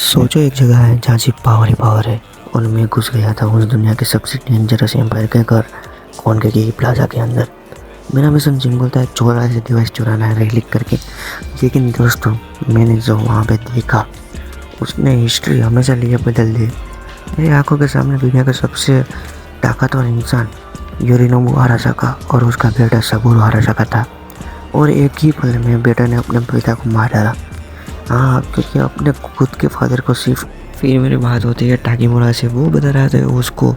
सोचो एक जगह है जहाँ सिर्फ पावर ही पावर है और मैं घुस गया था उस दुनिया के सबसे डेंजरस एम्पायर के घर कौन के प्लाजा के अंदर। मेरा मिशन सिंपल था, चोरा से डिवाइस चुराना है राइट क्लिक करके। लेकिन दोस्तों, मैंने जो वहाँ पे देखा उसने हिस्ट्री हमेशा लिए बदल दी। मेरी आंखों के सामने दुनिया का सबसे ताकतवर इंसान योरिनोबु अरासाका और उसका बेटा सबुरो अरासाका था। और एक ही पल में बेटा ने अपने पिता को मार डाला। हाँ, क्योंकि अपने खुद के फादर को सिर्फ। फिर मेरी बात होती है टाकीमुरा से। वो बता रहा था उसको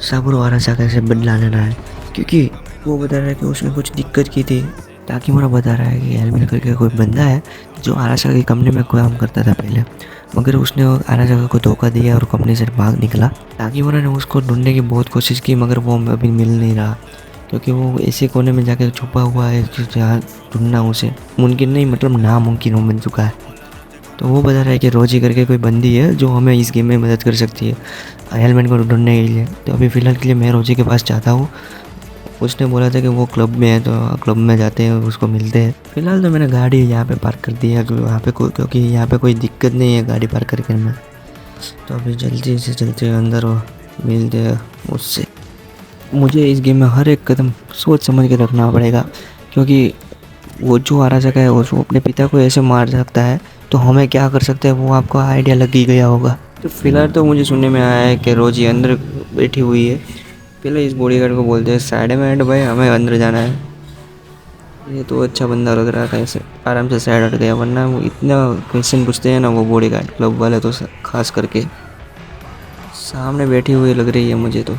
सबुरो अरासाका से बदला लेना है, क्योंकि वो बता रहा है कि उसने कुछ दिक्कत की थी। टाकीमुरा बता रहा है कि हेलमेट करके कोई बंदा है जो अरासाका की कंपनी में काम करता था पहले, मगर उसने अरासाका को धोखा दिया और कंपनी से भाग निकला। टाकीमुरा ने उसको ढूंढने की बहुत कोशिश की, मगर वो अभी मिल नहीं रहा, क्योंकि वो ऐसे कोने में जाके छुपा हुआ है जहाँ ढूंढना उसे मुमकिन नहीं, मतलब नामुमकिन हो बन चुका है। तो वो बता रहा है कि रोजी करके कोई बंदी है जो हमें इस गेम में मदद कर सकती है हेलमेट को ढूंढने के लिए। तो अभी फ़िलहाल के लिए मैं रोजी के पास जाता हूँ। उसने बोला था कि वो क्लब में है, तो क्लब में जाते हैं और उसको मिलते हैं। फ़िलहाल तो मैंने गाड़ी यहाँ पे पार्क कर दी है वहाँ पे क्योंकि यहाँ पे कोई दिक्कत नहीं है गाड़ी पार्क करके में। तो अभी जल्दी से चलते हैं अंदर और मिलते हैं उससे। मुझे इस गेम में हर एक कदम सोच समझ के रखना पड़ेगा, क्योंकि वो जो अराजक है वो अपने पिता को ऐसे मार सकता है, तो हमें क्या कर सकते हैं वो आपको आइडिया लग ही गया होगा। तो फिलहाल तो मुझे सुनने में आया है कि रोजी अंदर बैठी हुई है। पहले इस बॉडीगार्ड को बोलते हैं साइड में हट भाई, हमें अंदर जाना है। ये तो अच्छा बंदा लग रहा था, ऐसे आराम से साइड हट गया, वरना वो इतना क्वेश्चन पूछते हैं ना वो बॉडीगार्ड क्लब वाले, तो खास करके सामने बैठी हुई लग रही है मुझे। तो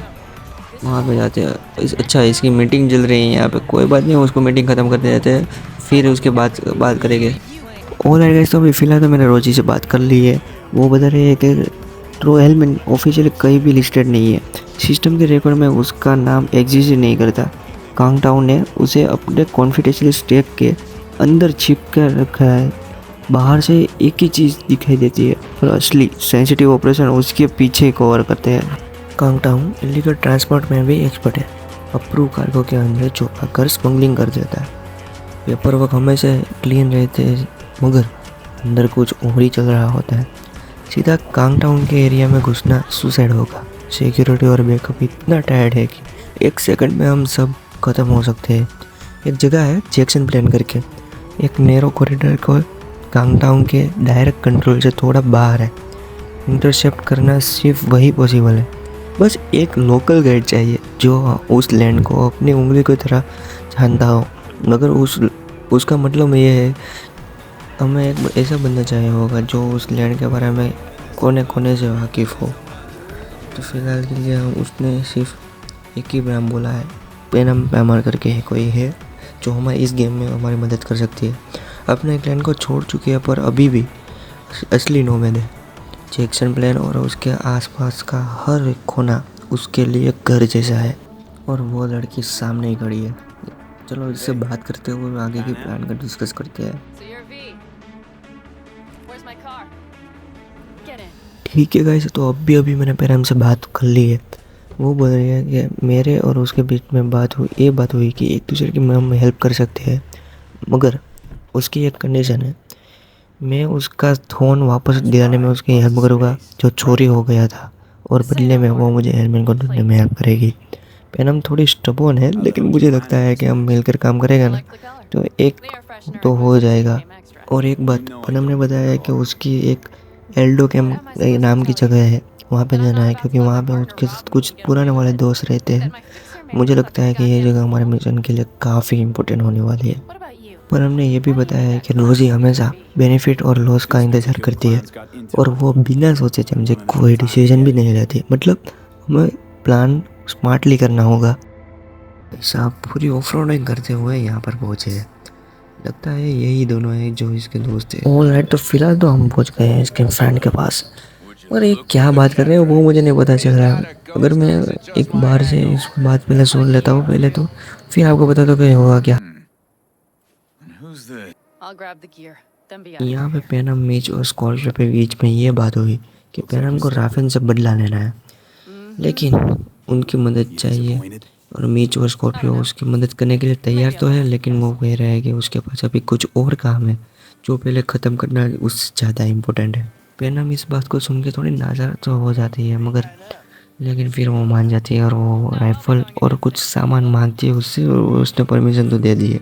वहाँ पे जाते हैं। अच्छा, इसकी मीटिंग चल रही है यहाँ पे, कोई बात नहीं, उसको मीटिंग ख़त्म करते जाते हैं, फिर उसके बाद बात करेंगे। और गाइस, तो अभी फ़िलहाल तो मैंने रोजी से बात कर ली है। वो बता रही है कि ट्रू हेलमेट ऑफिशियली कहीं भी लिस्टेड नहीं है, सिस्टम के रिकॉर्ड में उसका नाम एग्जिस्ट ही नहीं करता। कांगटाउन ने उसे अपने कॉन्फिडेंशियल स्टेक के अंदर छिप कर रखा है। बाहर से एक ही चीज़ दिखाई देती है और असली सेंसिटिव ऑपरेशन उसके पीछे कवर करते हैं। कांगटाउन इलीगल ट्रांसपोर्ट में भी एक्सपर्ट है। अप्रूव कार्गो के अंदर छुपा कर स्मगलिंग कर देता है। पेपर वर्क हमेशा क्लीन रहते हैं, मगर अंदर कुछ और ही चल रहा होता है। सीधा कांगटाउन के एरिया में घुसना सुसाइड होगा। सिक्योरिटी और बैकअप इतना टायर्ड है कि एक सेकंड में हम सब खत्म हो सकते हैं। एक जगह है जैक्सन प्लेन करके, एक नैरो कॉरिडोर को कांगटाउन के डायरेक्ट कंट्रोल से थोड़ा बाहर है। इंटरसेप्ट करना सिर्फ वही पॉसिबल है। बस एक लोकल गाइड चाहिए जो उस लैंड को अपनी उंगली की तरह जानता हो, मगर उसका मतलब ये है हमें एक ऐसा बंदा चाहिए होगा जो उस लैंड के बारे में कोने कोने से वाकिफ़ हो। तो फिलहाल के लिए उसने सिर्फ एक ही नाम बोला है, पेनम पैमर करके कोई है जो हमारे इस गेम में हमारी मदद कर सकती है। अपने लैंड को छोड़ चुकी है पर अभी भी असली नोमैड है। जैक्सन प्लेन और उसके आसपास का हर एक कोना उसके लिए घर जैसा है, और वो लड़की सामने ही खड़ी है। चलो इससे बात करते हुए आगे की प्लान का डिस्कस करते हैं। ठीक है गाइस, तो अभी मैंने पेरम से बात कर ली है। वो बोल रही है कि मेरे और उसके बीच में ये बात हुई कि एक दूसरे की हम हेल्प कर सकते हैं, मगर उसकी एक कंडीशन है। मैं उसका फ़ोन वापस दिलाने में उसकी हेल्प करूँगा जो चोरी हो गया था, और बदले में वो मुझे हेलमेट को ढूंढने में हेल्प करेगी। पेनम थोड़ी स्टबर्न है, लेकिन मुझे लगता है कि हम मिलकर काम करेगा ना तो एक तो हो जाएगा। और एक बात पेनम ने बताया है कि उसकी एक एल्डो कैम नाम की जगह है, वहाँ पे जाना है, क्योंकि वहाँ पे उसके कुछ पुराने वाले दोस्त रहते हैं। मुझे लगता है कि ये जगह हमारे मिशन के लिए काफ़ी इम्पोर्टेंट होने वाली है। पर हमने ये भी बताया है कि रोजी हमेशा बेनिफिट और लॉस का इंतज़ार करती है, और वो बिना सोचे समझे कोई डिसीजन भी नहीं लेती। मतलब हमें प्लान स्मार्टली करना होगा। साहब पूरी ऑफ रोडिंग करते हुए यहाँ पर पहुँचे हैं। लगता है यही दोनों हैं जो इसके दोस्त हैं। ऑलराइट, तो फिलहाल तो हम पहुँच गए हैं इसके फ्रेंड के पास, और ये क्या बात कर रहे हैं वो मुझे नहीं पता चल रहा है। अगर मैं एक बार से इस बात पहले सुन लेता हूँ पहले, तो फिर आपको बता दो कि होगा क्या। यहाँ पे पेनम मीच और स्कॉर्पियो के बीच में ये बात हुई कि पेनम को राफेल से बदला लेना है, लेकिन उनकी मदद चाहिए, और मीच और स्कॉर्पियो उसकी मदद करने के लिए तैयार तो है, लेकिन वो कह रहा है कि उसके पास अभी कुछ और काम है जो पहले ख़त्म करना उससे ज़्यादा इम्पोर्टेंट है। पेनम इस बात को सुन के थोड़ी नाराज तो हो जाती है, मगर लेकिन फिर वो मान जाती है और वो राइफल और कुछ सामान मांगती है उससे, और उसने परमिशन तो दे दी है।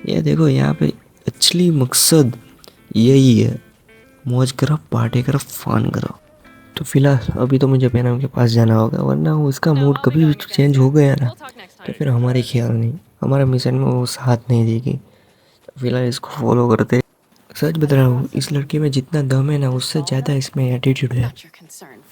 ये देखो यहाँ पे असली मकसद यही है, मौज करो, पार्टी करो, फन करो। तो फिलहाल अभी तो मुझे पेनम के पास जाना होगा, वरना उसका मूड कभी भी चेंज हो गया ना तो फिर हमारी ख्याल नहीं, हमारा मिशन में वो साथ नहीं देगी। तो फिलहाल इसको फॉलो करते। सच बता रहा हूँ, इस लड़की में जितना दम है ना उससे ज़्यादा इसमें एटीट्यूड है।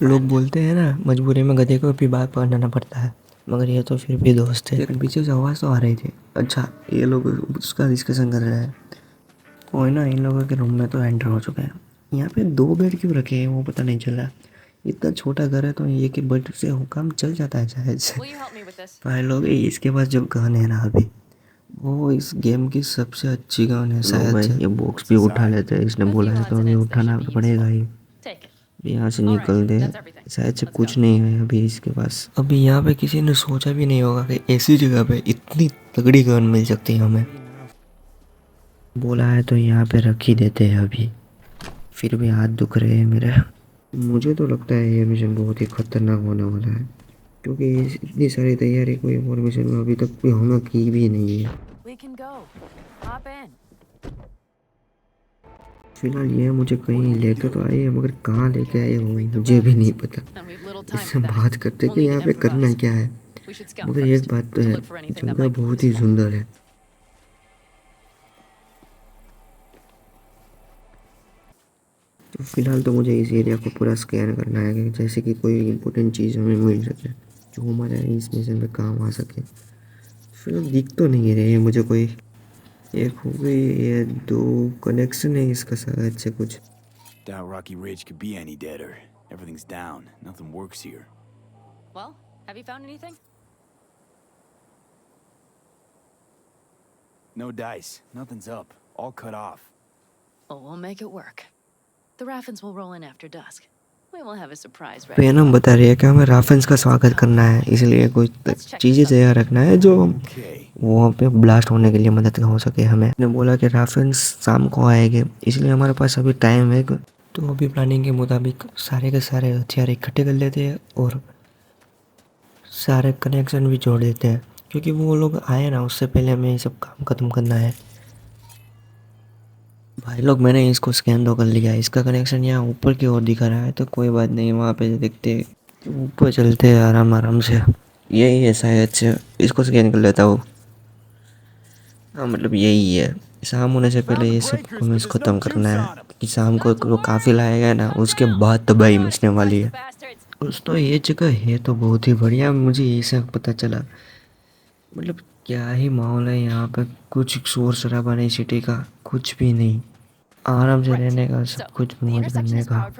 लोग बोलते हैं ना, मजबूरी में गधे को भी बात बनाना पड़ता है, मगर ये तो फिर भी दोस्त है। लेकिन पीछे से आवाज़ तो आ रही थी। अच्छा, ये लोग उसका डिस्कशन कर रहे हैं। कोई ना, इन लोगों के रूम में तो एंटर हो चुके हैं। यहाँ पे 2 बेड क्यों रखे हैं वो पता नहीं चला। इतना छोटा घर है तो ये कि बेड से काम चल जाता है शायद से। भाई लोग, इसके पास जो गन है ना अभी, वो इस गेम की सबसे अच्छी गन है शायद से। ये बॉक्स भी उठा लेते हैं, इसने बोला है तो अभी उठाना पड़ेगा ही। यहाँ से निकल दे, शायद से कुछ नहीं है अभी इसके पास। अभी यहाँ पे किसी ने सोचा भी नहीं होगा कि ऐसी जगह पे इतनी तगड़ी गन मिल सकती है हमें। बोला है तो यहाँ पे रख ही देते हैं अभी, फिर भी हाथ दुख रहे हैं मेरे। मुझे तो लगता है ये मिशन बहुत ही खतरनाक होने वाला है, क्योंकि इतनी सारी तैयारी कोई और मिशन में अभी तक कोई हमने की भी नहीं है। फिलहाल ये मुझे कहीं लेके तो आए हैं, मगर कहाँ लेके आए वो मुझे भी नहीं पता। इससे बात करते कि यहाँ पे करना क्या है, मगर एक बात तो है, जगह बहुत ही सुंदर है। तो फिलहाल तो मुझे इस एरिया को पूरा स्कैन करना है, जैसे कि कोई इम्पोर्टेंट चीज़ हमें मिल सके जो हमारे इस मिशन में काम आ सके। फिलहाल दिख तो नहीं रहे हैं मुझे कोई। एक हो गई, ये 2 कनेक्शन है इसका शायद से कुछ। Doubt Rocky Ridge could be any deader. Everything's down. Nothing works here. Well, have you found anything? No dice. Nothing's up. All cut off. Well, we'll make it work. The Raffens will roll in after dusk. We will have a surprise ready. Penam बता रही है कि हमें राफेंस का स्वागत करना है, इसलिए कुछ चीज़ें तैयार रखना है जो वहाँ पे ब्लास्ट होने के लिए मदद हो सके हमें। ने बोला कि राफेंस शाम को आएंगे, इसलिए हमारे पास अभी टाइम है। तो अभी प्लानिंग के मुताबिक सारे के सारे हथियार इकट्ठे कर लेते हैं और सारे कनेक्शन भी जोड़ देते हैं, क्योंकि वो लोग आए ना उससे पहले हमें ये सब काम ख़त्म करना है। भाई लोग, मैंने इसको स्कैन तो कर लिया, इसका कनेक्शन यहाँ ऊपर की ओर दिखा रहा है, तो कोई बात नहीं, वहाँ पे देखते ऊपर चलते हैं आराम आराम से। यही है शायद से, इसको स्कैन कर लेता हूँ। हाँ, मतलब यही है। शाम होने से पहले ये सब हमें ख़त्म करना है, कि शाम को वो काफिला आएगा ना उसके बाद तबाही मचने वाली है। दोस्तों, ये जगह है तो बहुत ही बढ़िया, मुझे ये सब पता चला। मतलब क्या ही माहौल है यहाँ पे, कुछ शोर शराबा नहीं सिटी का, कुछ भी नहीं, आराम से रहने का, सब कुछ मौज करने का।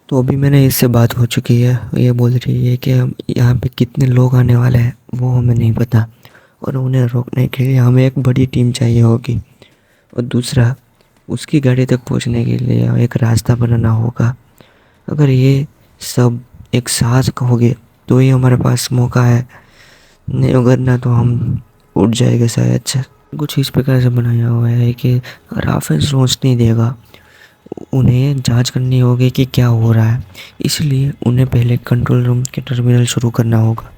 तो अभी मैंने इससे बात हो चुकी है, ये बोल रही है कि हम यहाँ पे कितने लोग आने वाले हैं वो हमें नहीं पता, और उन्हें रोकने के लिए हमें एक बड़ी टीम चाहिए होगी, और दूसरा उसकी गाड़ी तक पहुँचने के लिए एक रास्ता बनाना होगा। अगर ये सब एक साथ होगे तो ही हमारे पास मौका है, नहीं अगर ना तो हम उठ जाएंगे शायद से। कुछ इस प्रकार से बनाया हुआ है कि राफेल सोच नहीं देगा, उन्हें जांच करनी होगी कि क्या हो रहा है, इसलिए उन्हें पहले कंट्रोल रूम के टर्मिनल शुरू करना होगा।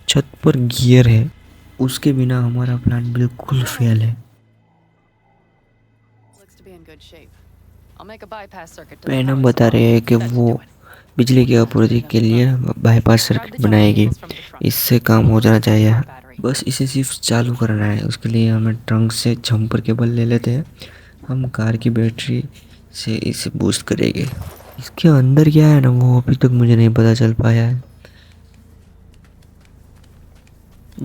छत पर गियर है, उसके बिना हमारा प्लान बिल्कुल फेल है। पैनम बता रहे हैं कि वो बिजली की आपूर्ति के लिए बाईपास सर्किट बनाएगी, इससे काम हो जाना चाहिए, बस इसे सिर्फ चालू करना है। उसके लिए हमें ट्रंक से जंपर केबल ले लेते हैं, हम कार की बैटरी से इसे बूस्ट करेंगे। इसके अंदर क्या है ना वो अभी तक मुझे नहीं पता चल पाया है।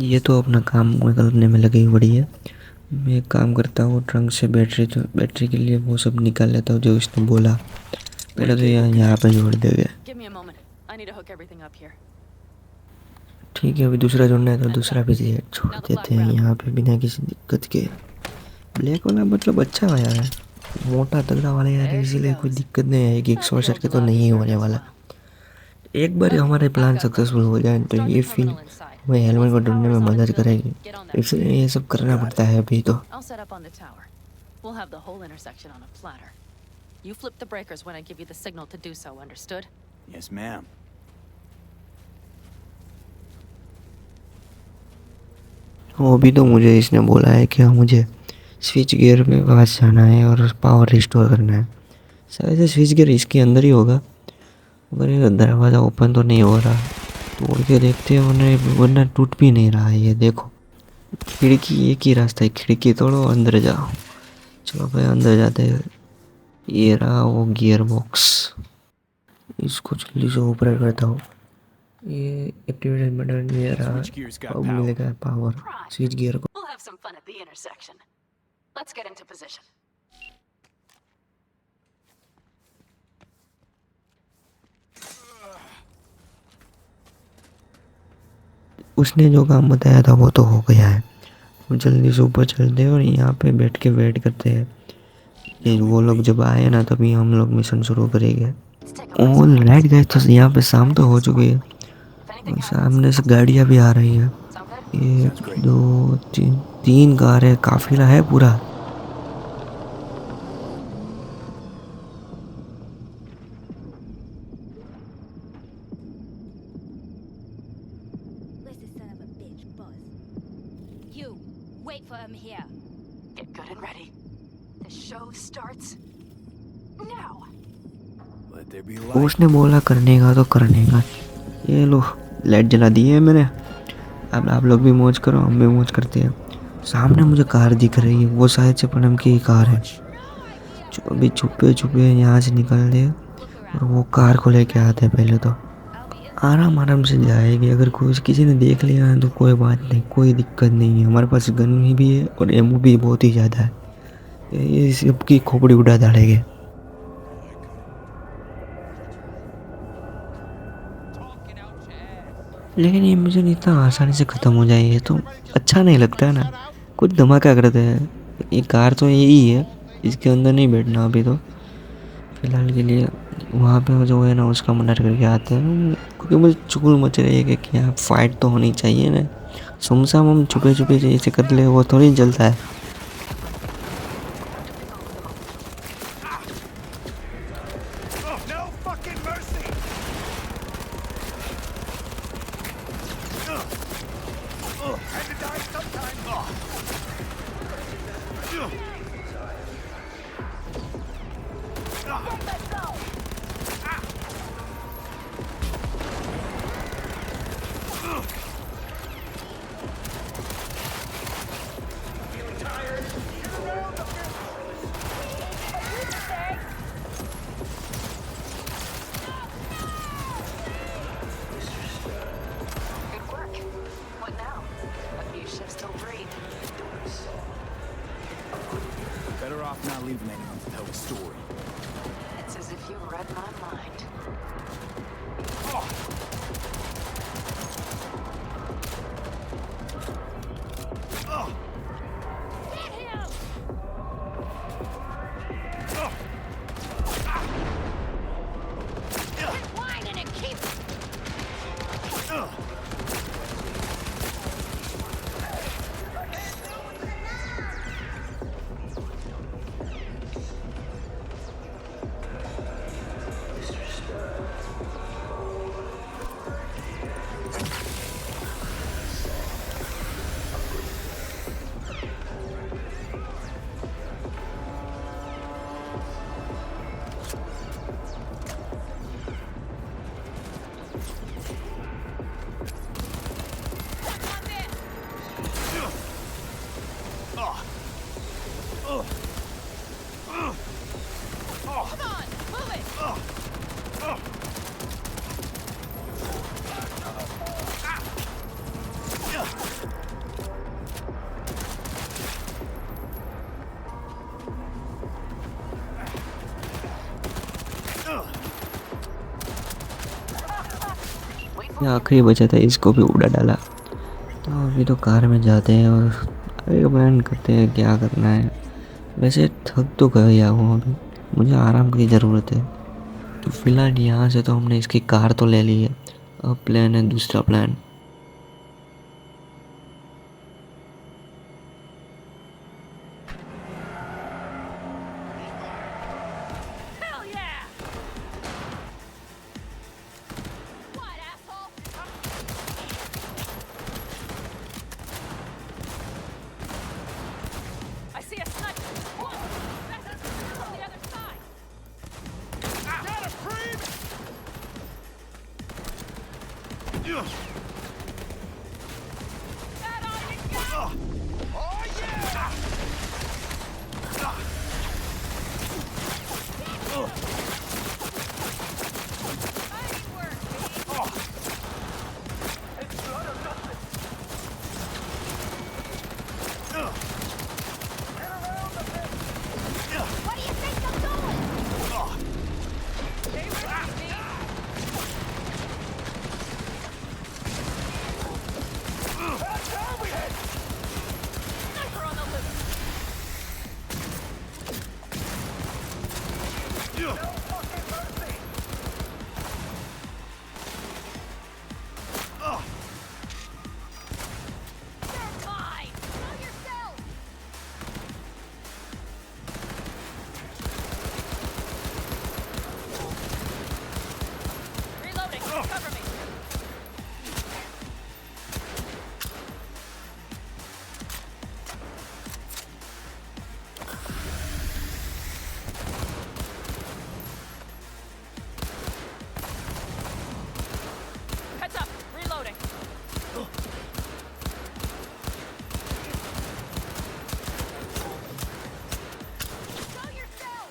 ये तो अपना काम करने में लगी हुई है। मैं एक काम करता हूँ, ट्रंक से बैटरी के लिए वो सब निकाल लेता हूँ जो उसने बोला। पहले तो यहाँ पे जोड़ देंगे। ठीक है, अभी दूसरा जोड़ना है तो दूसरा भी छोड़ देते हैं यहाँ पे बिना किसी दिक्कत के। ब्लैक वाला मतलब अच्छा आया है, मोटा तगड़ा वाला यार, इसीलिए कोई दिक्कत नहीं आएगी। एक शॉर्ट सर्किट तो नहीं होने वाला। एक बार हमारे प्लान सक्सेसफुल हो जाए तो ये फिल्म हमें हेलमेट को ढूंढने में मदद करेगी, इसलिए ये सब करना पड़ता है अभी तो। We'll have the whole intersection on a platter. You flip the breakers when I give you the signal to do so, understood? Yes, ma'am. अभी तो मुझे इसने बोला है कि मुझे स्विच गियर में पास जाना है और पावर रिस्टोर करना है। शायद से स्विच गियर इसके अंदर ही होगा, मगर ये दरवाज़ा ओपन तो नहीं हो रहा। तोड़ के देखते हैं, वरना टूट भी नहीं रहा है। ये देखो, खिड़की एक ही रास्ता है, खिड़की तोड़ो अंदर जाओ। चलो भाई अंदर जाते हैं। ये रहा वो गियर बॉक्स, इसको जल्दी से ऊपर करता हूँ। ये एक्टिवेशन बटन, ये रहा। Switch gear's got अब power. मिलेगा पावर स्विच गियर को। We'll have some fun at the intersection. Let's get into position. उसने जो काम बताया था वो तो हो गया है। अब जल्दी से ऊपर चलते हैं और यहाँ पे बैठ के वेट करते हैं। ये वो लोग जब आए ना तभी हम लोग मिशन शुरू करेंगे। ऑल राइट गाइस, तो यहाँ पे शाम तो हो चुकी है और सामने से गाड़ियाँ भी आ रही है। एक दो तीन, तीन कार है, काफिला है पूरा। Where's the son of a bitch, Buzz? You, wait for him here. Get good and ready. The show starts now. Let there be light. उसने बोला करने का तो करने का। ये लो लाइट जला दी है मैंने। अब आप लोग भी मौज करो, हम भी मौज करते हैं। सामने मुझे कार दिख रही है, वो शायद से पूनम की कार है। अभी छुपे छुपे यहाँ से निकल दे और वो कार को लेके आते हैं। पहले तो आराम आराम से जाएगी। अगर कोई किसी ने देख लिया है तो कोई बात नहीं, कोई दिक्कत नहीं है। हमारे पास गन भी है और एमओ भी बहुत ही ज़्यादा है। ये सबकी खोपड़ी उड़ा डालेंगे। लेकिन ये मुझे इतना आसानी से ख़त्म हो जाए ये तो अच्छा नहीं लगता है ना। कुछ धमाका करते हैं। ये कार तो यही है, इसके अंदर नहीं बैठना अभी तो फ़िलहाल के लिए। वहाँ पे जो है ना उसका मर्डर करके आते हैं, क्योंकि मुझे चुगल मच रही है कि यहाँ फाइट तो होनी चाहिए ना। सुमसाम हम छुपे छुपे जैसे कर ले वो थोड़ी जलता है। No fucking mercy! Had to die sometime. Good work. What now? A few shifts till 3. Better off not leaving anyone to tell the story. It's as if you read my mind. Whining and keep. Come on, move it. ये आखिरी बचा था, इसको भी उड़ा डाला। तो अभी तो कार में जाते हैं और अभी प्लान करते हैं क्या करना है। वैसे थक तो गया हूँ, अभी मुझे आराम की ज़रूरत है। तो फिलहाल यहाँ से तो हमने इसकी कार तो ले ली है, अब प्लान है दूसरा plan. What do you think I'm doing? Stay with me. Sniper on the loose. They're mine. Show yourself. Reloading. Cover me. Heads up. Reloading. Show yourself.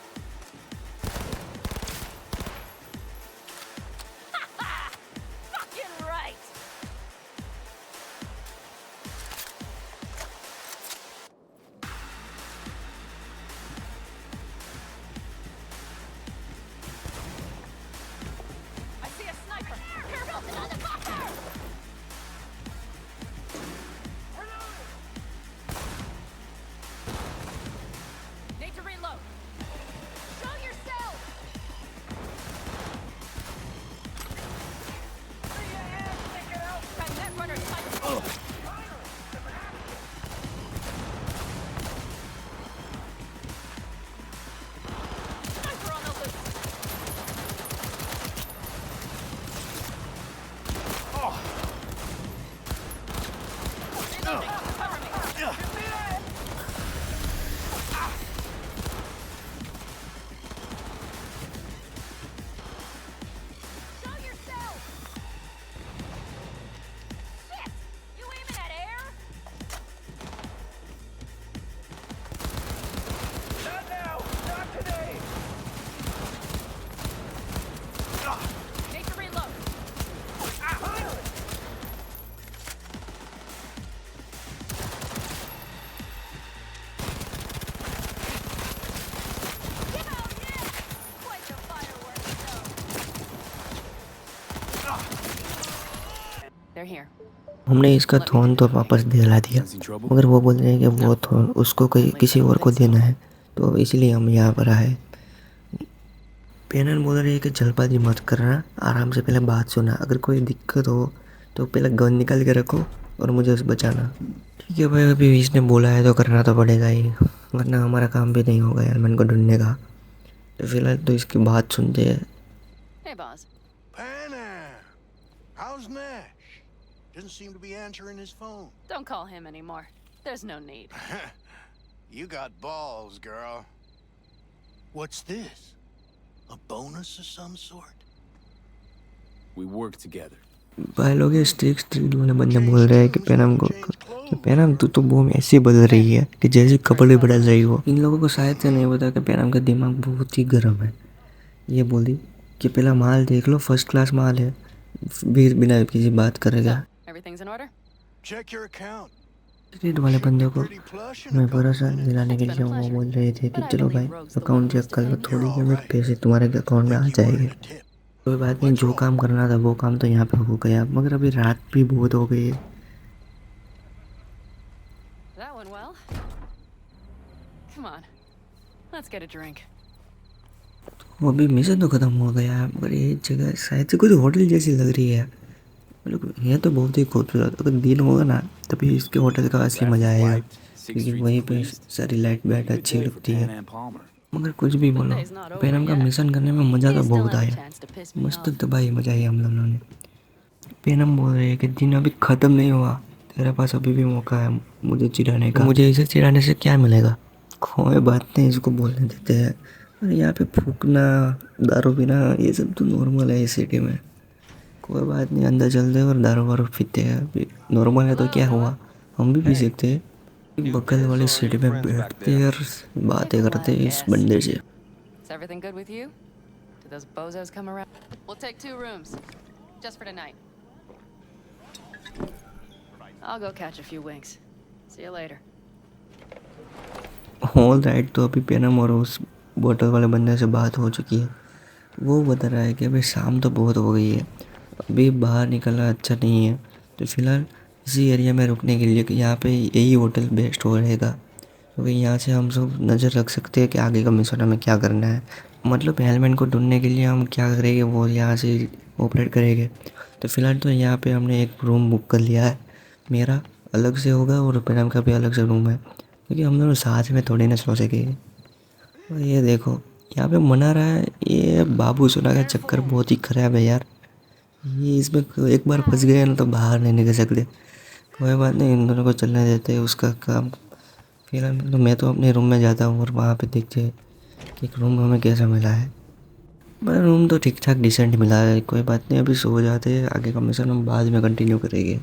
Fucking right. I see a sniper. Here goes another fucker. Need to reload. Show yourself. That net runner's sniper. Sniper on the loose. Reloading. Cover me. Show yourself. Shit! You aiming at air? Not now! Not today! Need to reload. Get out, yeah! Quite the fireworks, though. They're here. हमने इसका थोन तो वापस दिला दिया, Sensing trouble? मगर वो बोल रहे हैं कि वो थोन उसको किसी और को देना है, तो इसलिए हम यहाँ पर आए। पेनन बोल रही है कि जल्दबाजी मत करना, आराम से पहले बात सुना, अगर कोई दिक्कत हो तो पहले गन निकाल के रखो और मुझे उसे बचाना। ठीक है भाई, अभी इसने बोला है तो करना तो पड़ेगा ही, वरना हमारा काम भी नहीं होगा यार मन को ढूंढने का। तो फिलहाल तो इसकी बात सुनते हैं। Hey, boss. Panam! How's Nash? Doesn't seem to be answering his phone. Don't call him anymore. There's no need. You got balls, girl. What's this? A bonus of some sort? We work together. भाई लोग ये street वाले बंदे बोल रहे हैं कि पैनम को कि पैनम तू तो बूम ऐसी बदल रही है कि जैसे कपड़े बदल रही हो। इन लोगों को शायद से नहीं पता कि पैनम का दिमाग बहुत ही गर्म है। ये बोली कि पहला माल देख लो, फर्स्ट क्लास माल है, फिर बिना किसी बात करेगा। Everything's in order? Check your account. Street वाले बंदे को Pretty plush and मैं a couple भरोसा दिलाने के लिए वो बोल रहे थे कि चलो भाई अकाउंट चेक कर लो, थोड़ी देर में पैसे तुम्हारे अकाउंट में आ जाएंगे। tip. कोई बात नहीं, जो काम करना था वो काम तो यहाँ पे हो गया, मगर अभी रात भी बहुत हो गई है। That went well. Come on. Let's get a drink. वो अभी मिशन तो ख़त्म हो गया है, मगर ये जगह शायद से कुछ होटल जैसी लग रही है। मतलब ये तो बहुत ही खूबसूरत, अगर दिन होगा ना तभी इसके होटल का असली मज़ा आएगा, क्योंकि वहीं पे सारी लाइट बैट अच्छी लगती है। Panam Palmer. मगर कुछ भी बोलो, पैनम का मिशन करने में मज़ा तो बहुत आया, मस्त तबाही मचाई हम लोगों ने। पैनम बोल रहे हैं कि दिन अभी ख़त्म नहीं हुआ, तेरे पास अभी भी मौका है मुझे चिढ़ाने का। मुझे इसे चिढ़ाने से क्या मिलेगा, खोए बातें इसको बोलने देते हैं। और यहाँ पे फूकना, दारू पीना, ये सब तो नॉर्मल है इस सिटी में, कोई बात नहीं, अंदर चलते हैं और दारू वारू पीते हैं। अभी नॉर्मल है तो क्या हुआ, हम भी पी सकते हैं। बगल वाली सीट में बैठते हैं और बातें करते हैं इस बंदे से। Is everything good with you? Did those bozos come around? We'll take 2 rooms, just for tonight. I'll go catch a few winks. See you later. All right, तो अभी पेनम और उस बोतल वाले बंदे से बात हो चुकी है। वो बता रहा है कि अभी शाम तो बहुत हो गई है, अभी बाहर निकलना अच्छा नहीं है, तो फिलहाल इसी एरिया में रुकने के लिए कि यहाँ पे यही होटल बेस्ट हो रहेगा, क्योंकि यहाँ से हम सब नज़र रख सकते हैं कि आगे का मिशन हमें क्या करना है। मतलब हेलमेट को ढूंढने के लिए हम क्या करेंगे वो यहाँ से ऑपरेट करेंगे। तो फिलहाल तो यहाँ पे हमने एक रूम बुक कर लिया है, मेरा अलग से होगा और पेनम का भी अलग से रूम है, क्योंकि हम दोनों साथ में थोड़ी ना सो सकेंगे। और ये देखो यहाँ पे मना रहा है, ये बाबू सोना का चक्कर बहुत ही ख़राब है यार। ये इसमें एक बार फंस गए ना तो बाहर नहीं निकल सकते। कोई बात नहीं, इन दोनों को चलने देते हैं, उसका काम। फिलहाल तो मैं तो अपने रूम में जाता हूँ और वहाँ पे देखते हैं कि रूम हमें कैसा मिला है। पर रूम तो ठीक ठाक डिसेंट मिला है, कोई बात नहीं, अभी सो जाते हैं, आगे का मिशन हम बाद में कंटिन्यू करेंगे।